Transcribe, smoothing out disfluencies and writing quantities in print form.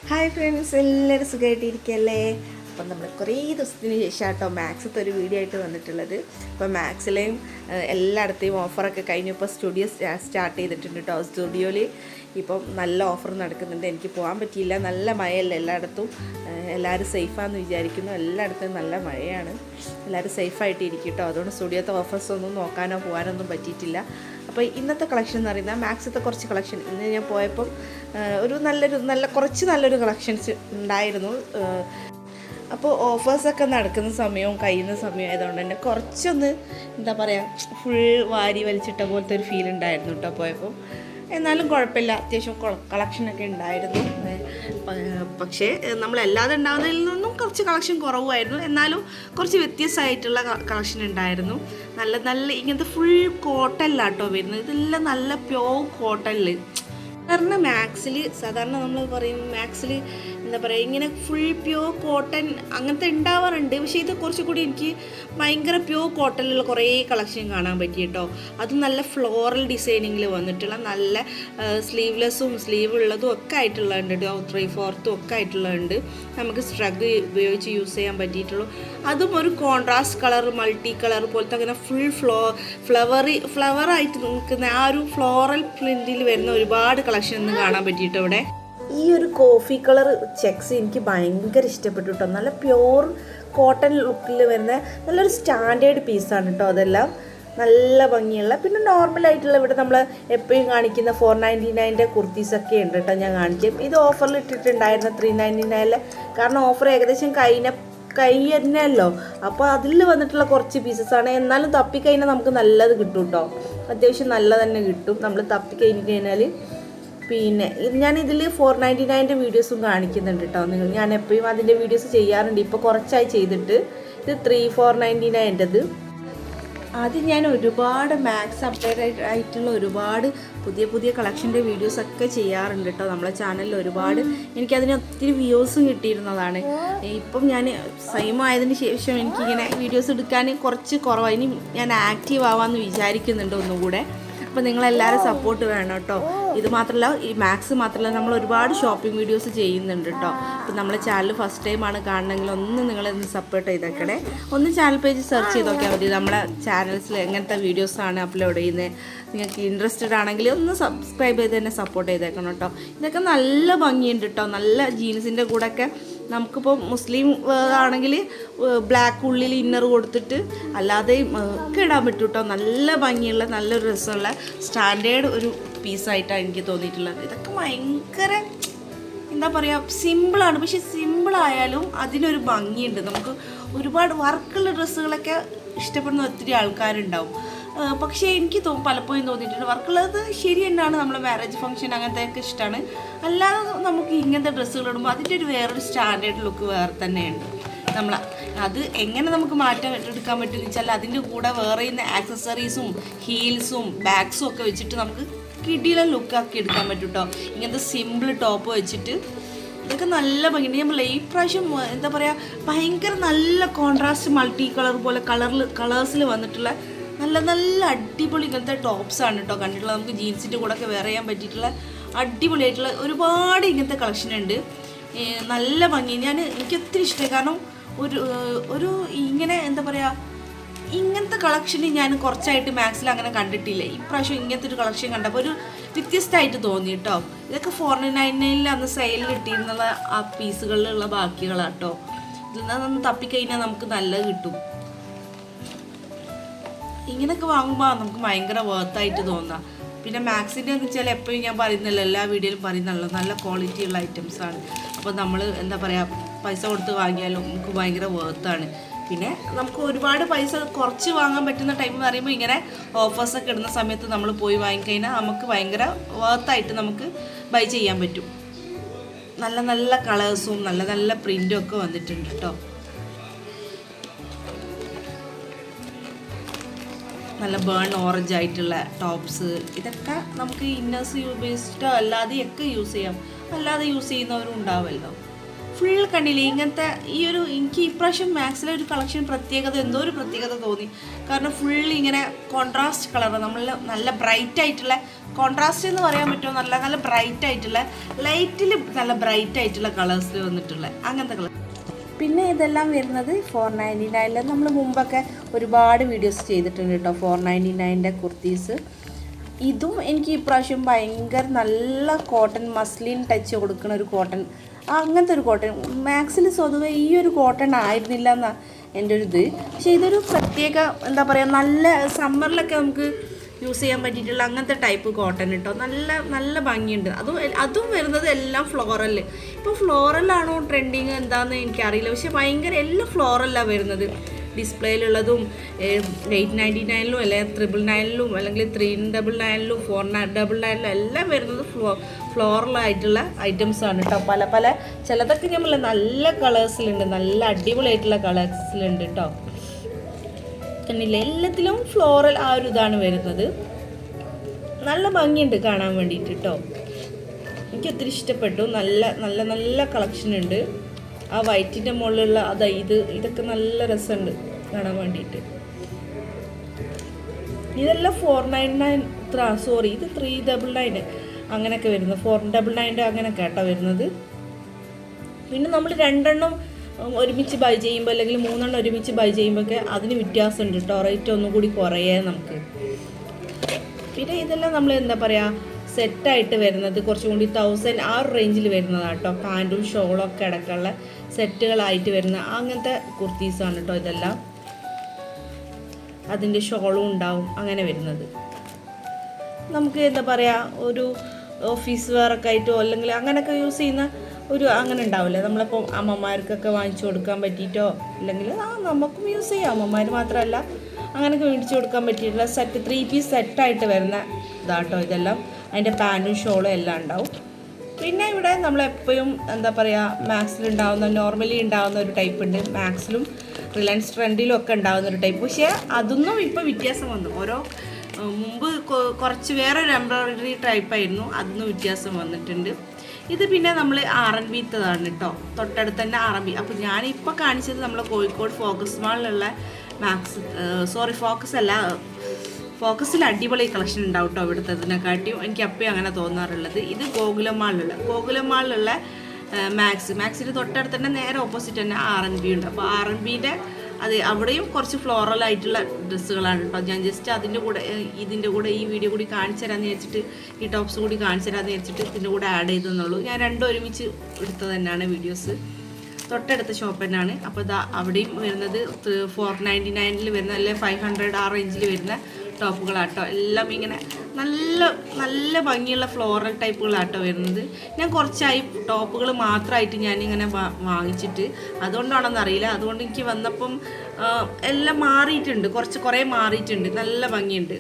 Hi friends, എല്ലാവരും സുഖമായിട്ടിരിക്കല്ലേ? അപ്പം നമ്മൾ കുറേ ദിവസത്തിന് ശേഷം കേട്ടോ മാക്സത്തെ ഒരു വീഡിയോ ആയിട്ട് വന്നിട്ടുള്ളത്. അപ്പോൾ മാക്സിലെയും എല്ലായിടത്തെയും ഓഫറൊക്കെ കഴിഞ്ഞു. ഇപ്പോൾ സ്റ്റുഡിയോ സ്റ്റാർട്ട് ചെയ്തിട്ടുണ്ട് കേട്ടോ. സ്റ്റുഡിയോയിൽ ഇപ്പം നല്ല ഓഫർ നടക്കുന്നുണ്ട്. എനിക്ക് പോകാൻ പറ്റിയില്ല, നല്ല മഴയല്ല എല്ലായിടത്തും. എല്ലാവരും സേഫാണെന്ന് വിചാരിക്കുന്നു. എല്ലായിടത്തും നല്ല മഴയാണ്. എല്ലാവരും സേഫായിട്ട് ഇരിക്കും കേട്ടോ. അതുകൊണ്ട് സ്റ്റുഡിയോത്തെ ഓഫേഴ്സ് ഒന്നും നോക്കാനോ പോകാനൊന്നും പറ്റിയിട്ടില്ല. അപ്പോൾ ഇന്നത്തെ കളക്ഷൻ എന്ന് പറയുന്നത് മാക്സത്തെ കുറച്ച് കളക്ഷൻ ഇന്ന് ഞാൻ പോയപ്പം ഒരു നല്ലൊരു കളക്ഷൻസ് ഉണ്ടായിരുന്നു. അപ്പോൾ ഓഫേഴ്സൊക്കെ നടക്കുന്ന സമയവും കഴിയുന്ന സമയവും ആയതുകൊണ്ട് തന്നെ കുറച്ചൊന്ന് എന്താ പറയുക, ഫുൾ വാരി വലിച്ചിട്ട പോലത്തെ ഒരു ഫീൽ ഉണ്ടായിരുന്നു കേട്ടോ പോയപ്പോൾ. എന്നാലും കുഴപ്പമില്ല, അത്യാവശ്യം കളക്ഷനൊക്കെ ഉണ്ടായിരുന്നു. പക്ഷേ നമ്മളല്ലാതെ ഉണ്ടാകുന്നതിൽ നിന്നും കുറച്ച് കളക്ഷൻ കുറവായിരുന്നു. എന്നാലും കുറച്ച് വ്യത്യസ്തമായിട്ടുള്ള കളക്ഷൻ ഉണ്ടായിരുന്നു. നല്ല ഇങ്ങനത്തെ ഫുൾ കോട്ടണിലാട്ടോ വരുന്നത്. ഇതെല്ലാം നല്ല പ്യോർ കോട്ടണിൽ. സാധാരണ നമ്മൾ പറയും മാക്സിൽ എന്താ പറയുക, ഇങ്ങനെ ഫുൾ പ്യോർ കോട്ടൺ അങ്ങനത്തെ ഉണ്ടാവാറുണ്ട്. പക്ഷേ ഇത് കുറച്ചുകൂടി എനിക്ക് ഭയങ്കര പ്യോർ കോട്ടണിലുള്ള കുറേ കളക്ഷൻ കാണാൻ പറ്റി കേട്ടോ. അത് നല്ല ഫ്ലോറൽ ഡിസൈനിങ്ങിൽ വന്നിട്ടുള്ള നല്ല സ്ലീവ്ലെസ്സും സ്ലീവ് ഉള്ളതും ഒക്കെ ആയിട്ടുള്ളതുണ്ട് കേട്ടോ. 3/4 ഒക്കെ ആയിട്ടുള്ളതുണ്ട്. നമുക്ക് സ്ട്രഗ് ഉപയോഗിച്ച് യൂസ് ചെയ്യാൻ പറ്റിയിട്ടുള്ളൂ. അതും ഒരു കോൺട്രാസ്റ്റ് കളർ, മൾട്ടി കളർ പോലത്തെ അങ്ങനെ ഫുൾ ഫ്ലവറായിട്ട് നിൽക്കുന്ന ആ ഒരു ഫ്ലോറൽ പ്രിൻറ്റിൽ വരുന്ന ഒരുപാട് കളക്ഷൻ ഒന്ന് കാണാൻ പറ്റിയിട്ട് ഇവിടെ. ഈ ഒരു കോഫി കളർ ചെക്സ് എനിക്ക് ഭയങ്കര ഇഷ്ടപ്പെട്ടു കേട്ടോ. നല്ല പ്യോർ കോട്ടൺ ലുക്കിൽ വരുന്ന നല്ലൊരു സ്റ്റാൻഡേർഡ് പീസാണ് കേട്ടോ. അതെല്ലാം നല്ല ഭംഗിയുള്ള, പിന്നെ നോർമലായിട്ടുള്ള ഇവിടെ നമ്മൾ എപ്പോഴും കാണിക്കുന്ന 499 കുർത്തീസൊക്കെ ഉണ്ട് കേട്ടോ. ഞാൻ കാണിക്കും. ഇത് ഓഫറിൽ ഇട്ടിട്ടുണ്ടായിരുന്നു 399. കാരണം ഓഫർ ഏകദേശം കഴിഞ്ഞല്ലോ. അപ്പോൾ അതിൽ വന്നിട്ടുള്ള കുറച്ച് പീസസാണ്. എന്നാലും തപ്പിക്കഴിഞ്ഞാൽ നമുക്ക് നല്ലത് കിട്ടും കേട്ടോ. അത്യാവശ്യം നല്ല തന്നെ കിട്ടും നമ്മൾ തപ്പിക്കഴിഞ്ഞാൽ. പിന്നെ ഞാനിതിൽ 499 വീഡിയോസും കാണിക്കുന്നുണ്ട് കേട്ടോ. ഞാൻ എപ്പോഴും അതിൻ്റെ വീഡിയോസ് ചെയ്യാറുണ്ട്. ഇപ്പോൾ കുറച്ചായി ചെയ്തിട്ട്. ഇത് 3499. ആദ്യം ഞാൻ ഒരുപാട് മാക്സ് അപ്ഡേറ്റ് ആയിട്ടുള്ള ഒരുപാട് പുതിയ കളക്ഷൻ്റെ വീഡിയോസൊക്കെ ചെയ്യാറുണ്ട് കേട്ടോ. നമ്മളെ ചാനലിൽ ഒരുപാട് എനിക്കതിന് ഒത്തിരി വ്യൂസും കിട്ടിയിരുന്നതാണ്. ഇപ്പം ഞാൻ സെയിം ആയതിന് ശേഷം എനിക്കിങ്ങനെ വീഡിയോസ് എടുക്കാൻ കുറച്ച് കുറവായി. ഇനി ഞാൻ ആക്റ്റീവ് ആവാമെന്ന് വിചാരിക്കുന്നുണ്ട് ഒന്നും കൂടെ. അപ്പോൾ നിങ്ങളെല്ലാവരും സപ്പോർട്ട് വേണം കേട്ടോ. ഇത് മാത്രമല്ല, ഈ മാക്സ് മാത്രമല്ല, നമ്മൾ ഒരുപാട് ഷോപ്പിംഗ് വീഡിയോസ് ചെയ്യുന്നുണ്ട് കേട്ടോ. അപ്പോൾ നമ്മളെ ചാനൽ ഫസ്റ്റ് ടൈമാണ് കാണണമെങ്കിൽ ഒന്ന് നിങ്ങളൊന്ന് സപ്പോർട്ട് ചെയ്തേക്കണേ. ഒന്ന് ചാനൽ പേജ് സെർച്ച് ചെയ്ത് നോക്കിയാൽ മതി. നമ്മളെ ചാനൽസിൽ എങ്ങനത്തെ വീഡിയോസാണ് അപ്ലോഡ് ചെയ്യുന്നത്. നിങ്ങൾക്ക് ഇൻട്രസ്റ്റഡ് ആണെങ്കിൽ ഒന്ന് സബ്സ്ക്രൈബ് ചെയ്ത് തന്നെ സപ്പോർട്ട് ചെയ്തേക്കണം കേട്ടോ. ഇതൊക്കെ നല്ല ഭംഗിയുണ്ട് കേട്ടോ. നല്ല ജീൻസിൻ്റെ കൂടെയൊക്കെ നമുക്കിപ്പോൾ മുസ്ലിം ആണെങ്കിൽ ബ്ലാക്ക് ഉള്ളിൽ ഇന്നർ കൊടുത്തിട്ട് അല്ലാതെ ഒക്കെ ഇടാൻ പറ്റും കേട്ടോ. നല്ല ഭംഗിയുള്ള നല്ലൊരു രസമുള്ള സ്റ്റാൻഡേർഡ് ഒരു പീസായിട്ടാണ് എനിക്ക് തോന്നിയിട്ടുള്ളത്. ഇതൊക്കെ ഭയങ്കര എന്താ പറയുക, സിമ്പിളാണ്. പക്ഷെ സിമ്പിളായാലും അതിനൊരു ഭംഗിയുണ്ട്. നമുക്ക് ഒരുപാട് വർക്കുള്ള ഡ്രസ്സുകളൊക്കെ ഇഷ്ടപ്പെടുന്ന ഒത്തിരി ആൾക്കാരുണ്ടാവും. പക്ഷേ എനിക്ക് പലപ്പോഴും തോന്നിയിട്ടുണ്ട് വർക്കുള്ളത് ശരി തന്നെയാണ്. നമ്മളെ മാരേജ് ഫംഗ്ഷൻ അങ്ങനത്തെയൊക്കെ ഇഷ്ടമാണ്. അല്ലാതെ നമുക്ക് ഇങ്ങനത്തെ ഡ്രസ്സുകൾ ഇടുമ്പോൾ അതിൻ്റെ ഒരു വേറൊരു സ്റ്റാൻഡേർഡ് ലുക്ക് വേറെ തന്നെയുണ്ട്. അത് എങ്ങനെ നമുക്ക് മാറ്റം എടുക്കാൻ പറ്റുമെന്ന് വെച്ചാൽ അതിൻ്റെ കൂടെ വേറെ ആക്സസറീസും ഹീൽസും ബാഗ്സും ഒക്കെ വെച്ചിട്ട് നമുക്ക് കിടില ലുക്കാക്കി എടുക്കാൻ പറ്റും കേട്ടോ. ഇങ്ങനത്തെ സിമ്പിൾ ടോപ്പ് വെച്ചിട്ട് ഇതൊക്കെ നല്ല ഭംഗിയുണ്ട്. നമ്മൾ ഈ പ്രാവശ്യം എന്താ പറയുക, ഭയങ്കര നല്ല കോൺട്രാസ്റ്റ് മൾട്ടി കളർ പോലെ കളേഴ്സിൽ വന്നിട്ടുള്ള നല്ല അടിപൊളി ഇങ്ങനത്തെ ടോപ്സാണ് കേട്ടോ കണ്ടിട്ടുള്ളത്. നമുക്ക് ജീൻസിൻ്റെ കൂടെ ഒക്കെ വെയർ ചെയ്യാൻ പറ്റിയിട്ടുള്ള അടിപൊളിയായിട്ടുള്ള ഒരുപാട് ഇങ്ങനത്തെ കളക്ഷൻ ഉണ്ട്. നല്ല ഭംഗി. എനിക്ക് ഒത്തിരി ഇഷ്ടമായി. കാരണം ഒരു ഇങ്ങനെ എന്താ പറയുക, ഇങ്ങനത്തെ കളക്ഷൻ ഞാൻ കുറച്ചായിട്ട് മാക്സിൽ അങ്ങനെ കണ്ടിട്ടില്ല. ഇപ്രാവശ്യം ഇങ്ങനത്തെ ഒരു കളക്ഷൻ കണ്ടപ്പോൾ ഒരു വ്യത്യസ്തമായിട്ട് തോന്നി കേട്ടോ. ഇതൊക്കെ 499 അന്ന് സെയിലിൽ കിട്ടിയിരുന്നുള്ള ആ പീസുകളിലുള്ള ബാക്കികളാണ് കേട്ടോ. ഇതിൽ നിന്ന് തപ്പിക്കഴിഞ്ഞാൽ നമുക്ക് നല്ലത് കിട്ടും. ഇങ്ങനെയൊക്കെ വാങ്ങുമ്പോൾ നമുക്ക് ഭയങ്കര വർത്തായിട്ട് തോന്നാം. പിന്നെ മാക്സിൻ്റെ എന്ന് വെച്ചാൽ എപ്പോഴും ഞാൻ പറയുന്നില്ല, എല്ലാ വീഡിയോയിലും പറയുന്നുള്ളൂ, നല്ല ക്വാളിറ്റി ഉള്ള ഐറ്റംസാണ്. അപ്പോൾ നമ്മൾ എന്താ പറയുക, പൈസ കൊടുത്ത് വാങ്ങിയാലും നമുക്ക് ഭയങ്കര വർത്താണ്. പിന്നെ നമുക്ക് ഒരുപാട് പൈസ കുറച്ച് വാങ്ങാൻ പറ്റുന്ന ടൈം എന്ന് പറയുമ്പോൾ ഇങ്ങനെ ഓഫേഴ്സൊക്കെ ഇടുന്ന സമയത്ത് നമ്മൾ പോയി വാങ്ങിക്കഴിഞ്ഞാൽ നമുക്ക് ഭയങ്കര വർത്തായിട്ട് നമുക്ക് ബൈ ചെയ്യാൻ പറ്റും. നല്ല കളേഴ്സും നല്ല പ്രിൻറ്റും ഒക്കെ വന്നിട്ടുണ്ട് കേട്ടോ. നല്ല ബേൺ ഓറഞ്ച് ആയിട്ടുള്ള ടോപ്സ്, ഇതൊക്കെ നമുക്ക് ഇന്നേഴ്സ് ഉപയോഗിച്ചിട്ടോ അല്ലാതെയൊക്കെ യൂസ് ചെയ്യാം. അല്ലാതെ യൂസ് ചെയ്യുന്നവരും ഉണ്ടാവുമല്ലോ. ഫുൾ കണ്ടില്ലേ ഇങ്ങനത്തെ ഈ ഒരു, എനിക്ക് ഇപ്രാവശ്യം മാക്സിലെ ഒരു കളക്ഷൻ എന്തോ ഒരു പ്രത്യേകത തോന്നി. കാരണം ഫുൾ ഇങ്ങനെ കോൺട്രാസ്റ്റ് കളർ, നല്ല ബ്രൈറ്റ് ആയിട്ടുള്ള കോൺട്രാസ്റ്റ് എന്ന് പറയാൻ പറ്റുമോ, നല്ല നല്ല ബ്രൈറ്റ് ആയിട്ടുള്ള, ലൈറ്റിൽ നല്ല ബ്രൈറ്റ് ആയിട്ടുള്ള കളേഴ്സിൽ വന്നിട്ടുള്ള അങ്ങനത്തെ കളർ. പിന്നെ ഇതെല്ലാം വരുന്നത് 499. നമ്മൾ മുമ്പൊക്കെ ഒരുപാട് വീഡിയോസ് ചെയ്തിട്ടുണ്ട് കേട്ടോ 499 കുർത്തീസ്. ഇതും എനിക്ക് ഇപ്രാവശ്യം ഭയങ്കര നല്ല കോട്ടൺ, മസ്ലിൻ ടച്ച് കൊടുക്കുന്ന ഒരു കോട്ടൺ, അങ്ങനത്തെ ഒരു കോട്ടൺ. മാക്സിൽ സ്വതവേ ഈ ഒരു കോട്ടൺ ആയിരുന്നില്ല എന്നാണ് എൻ്റെ ഒരു ഇത്. പക്ഷേ ഇതൊരു പ്രത്യേക എന്താ പറയുക, നല്ല സമ്മറിലൊക്കെ നമുക്ക് യൂസ് ചെയ്യാൻ പറ്റിയിട്ടുള്ള അങ്ങനത്തെ ടൈപ്പ് കോട്ടൺ കേട്ടോ. നല്ല നല്ല ഭംഗിയുണ്ട്. അതും വരുന്നത് എല്ലാം ഫ്ലോറൽ. ഇപ്പോൾ ഫ്ലോറലാണോ ട്രെൻഡിങ് എന്താണെന്ന് എനിക്കറിയില്ല, പക്ഷേ ഭയങ്കര എല്ലാം ഫ്ലോറലാണ് വരുന്നത്. ഡിസ്പ്ലേയിലുള്ളതും 899 അല്ലെങ്കിൽ 999 അല്ലെങ്കിൽ 399 499 എല്ലാം വരുന്നത് ഫ്ലോറലായിട്ടുള്ള ഐറ്റംസാണ് കേട്ടോ. പല പല ചിലതൊക്കെ നമ്മൾ നല്ല കളേഴ്സിലുണ്ട്, നല്ല അടിപൊളിയായിട്ടുള്ള കളേഴ്സിലുണ്ട് കേട്ടോ. കണ്ടില്ല, എല്ലാത്തിലും ഫ്ലോറൽ ആ ഒരു ഇതാണ് വരുന്നത്. നല്ല ഭംഗിയുണ്ട് കാണാൻ വേണ്ടിയിട്ട് കേട്ടോ. എനിക്ക് ഒത്തിരി ഇഷ്ടപ്പെട്ടു. നല്ല നല്ല നല്ല കളക്ഷൻ ഉണ്ട്. ആ വൈറ്റിൻ്റെ മുകളിലുള്ള ഇതൊക്കെ നല്ല രസമുണ്ട് കാണാൻ വേണ്ടിയിട്ട്. ഇതെല്ലാം 499, സോറി ഇത് 399 അങ്ങനെയൊക്കെ വരുന്നത്, 499 അങ്ങനെയൊക്കെ കേട്ടോ വരുന്നത്. പിന്നെ നമ്മൾ 2 ഒരുമിച്ച് ബൈ ചെയ്യുമ്പോൾ അല്ലെങ്കിൽ 3 ഒരുമിച്ച് ബൈ ചെയ്യുമ്പോഴൊക്കെ അതിന് വ്യത്യാസമുണ്ട് കേട്ടോ, റേറ്റ് ഒന്നും കൂടി കുറയേ നമുക്ക്. പിന്നെ ഇതെല്ലാം നമ്മൾ എന്താ പറയുക, സെറ്റായിട്ട് വരുന്നത് കുറച്ചും കൂടി 1000 ആ ഒരു റേഞ്ചിൽ വരുന്നതാണ് കേട്ടോ. പാൻറ്റും ഷോളും ഒക്കെ അടക്കമുള്ള സെറ്റുകളായിട്ട് വരുന്ന അങ്ങനത്തെ കുർത്തീസാണ് കേട്ടോ ഇതെല്ലാം. അതിൻ്റെ ഷോളും ഉണ്ടാവും അങ്ങനെ വരുന്നത്. നമുക്ക് എന്താ പറയുക, ഒരു ഓഫീസ് വെയറൊക്കെ ആയിട്ടോ അല്ലെങ്കിൽ അങ്ങനെയൊക്കെ യൂസ് ചെയ്യുന്ന ഒരു അങ്ങനെ ഉണ്ടാവില്ലേ, നമ്മളിപ്പോൾ അമ്മമാർക്കൊക്കെ വാങ്ങിച്ചു കൊടുക്കാൻ പറ്റിയിട്ടോ അല്ലെങ്കിൽ നമുക്കും യൂസ് ചെയ്യാം, അമ്മമാർ മാത്രമല്ല അങ്ങനെയൊക്കെ മേടിച്ചു കൊടുക്കാൻ പറ്റിയിട്ടുള്ള സെറ്റ് 3 പീസ് സെറ്റായിട്ട് വരുന്ന ഇതാട്ടോ ഇതെല്ലാം. അതിൻ്റെ പാൻറ്റും ഷോളും എല്ലാം ഉണ്ടാവും. പിന്നെ ഇവിടെ നമ്മളെപ്പോഴും എന്താ പറയുക, മാക്സിലുണ്ടാവുന്ന നോർമലി ഉണ്ടാവുന്ന ഒരു ടൈപ്പ് ഉണ്ട്, മാക്സിലും റിലയൻസ് ട്രെൻഡിലും ഒക്കെ ഉണ്ടാവുന്ന ഒരു ടൈപ്പ്. പക്ഷേ അതൊന്നും ഇപ്പോൾ വ്യത്യാസം വന്നു. മുമ്പ് കുറച്ച് വേറൊരു എംബ്രോയിഡറി ടൈപ്പായിരുന്നു, അതൊന്നും വ്യത്യാസം വന്നിട്ടുണ്ട്. ഇത് പിന്നെ നമ്മൾ R&B'ത്തതാണ് കേട്ടോ, തൊട്ടടുത്ത് തന്നെ R&B. അപ്പോൾ ഞാനിപ്പോൾ കാണിച്ചത് നമ്മൾ കോഴിക്കോട് ഫോക്കസ് മാളിലുള്ള ഫോക്കസിൽ അടിപൊളി കളക്ഷൻ ഉണ്ടാവും കേട്ടോ ഇവിടുത്തതിനെക്കാട്ടിയും. എനിക്ക് അപ്പോഴും അങ്ങനെ തോന്നാറുള്ളത്. ഇത് ഗോകുലം മാളിലുള്ള മാക്സിന് തൊട്ടടുത്ത് തന്നെ നേരെ ഓപ്പോസിറ്റ് തന്നെ R&B ഉണ്ട്. അപ്പോൾ R&B'ൻ്റെ അവിടെയും കുറച്ച് ഫ്ലോറൽ ആയിട്ടുള്ള ഡ്രസ്സുകളാണ് കേട്ടോ. ഞാൻ ജസ്റ്റ് ഇതിൻ്റെ കൂടെ ഈ വീഡിയോ കൂടി കാണിച്ചു തരാമെന്ന് വെച്ചിട്ട്, ഈ ടോപ്സ് കൂടി കാണിച്ചു തരാമെന്ന് വെച്ചിട്ട് ഇതിൻ്റെ കൂടെ ആഡ് ചെയ്തെന്നുള്ളൂ. ഞാൻ 2 ഒരുമിച്ച് എടുത്തത് തന്നെയാണ് വീഡിയോസ്. തൊട്ടടുത്ത ഷോപ്പ് തന്നെയാണ്. അപ്പോൾ അവിടെയും വരുന്നത് 499 വരുന്ന അല്ലെങ്കിൽ 500 ആ റേഞ്ചിൽ വരുന്ന ടോപ്പുകളാട്ടോ. എല്ലാം ഇങ്ങനെ നല്ല നല്ല ഭംഗിയുള്ള ഫ്ലോറൽ ടൈപ്പുകളാട്ടോ വരുന്നത്. ഞാൻ കുറച്ചായി ടോപ്പുകൾ മാത്രമായിട്ട് ഞാനിങ്ങനെ വാങ്ങിച്ചിട്ട്, അതുകൊണ്ടാണെന്ന് അറിയില്ല. അതുകൊണ്ട് എനിക്ക് വന്നപ്പം എല്ലാം മാറിയിട്ടുണ്ട്, കുറേ മാറിയിട്ടുണ്ട്. നല്ല ഭംഗിയുണ്ട്.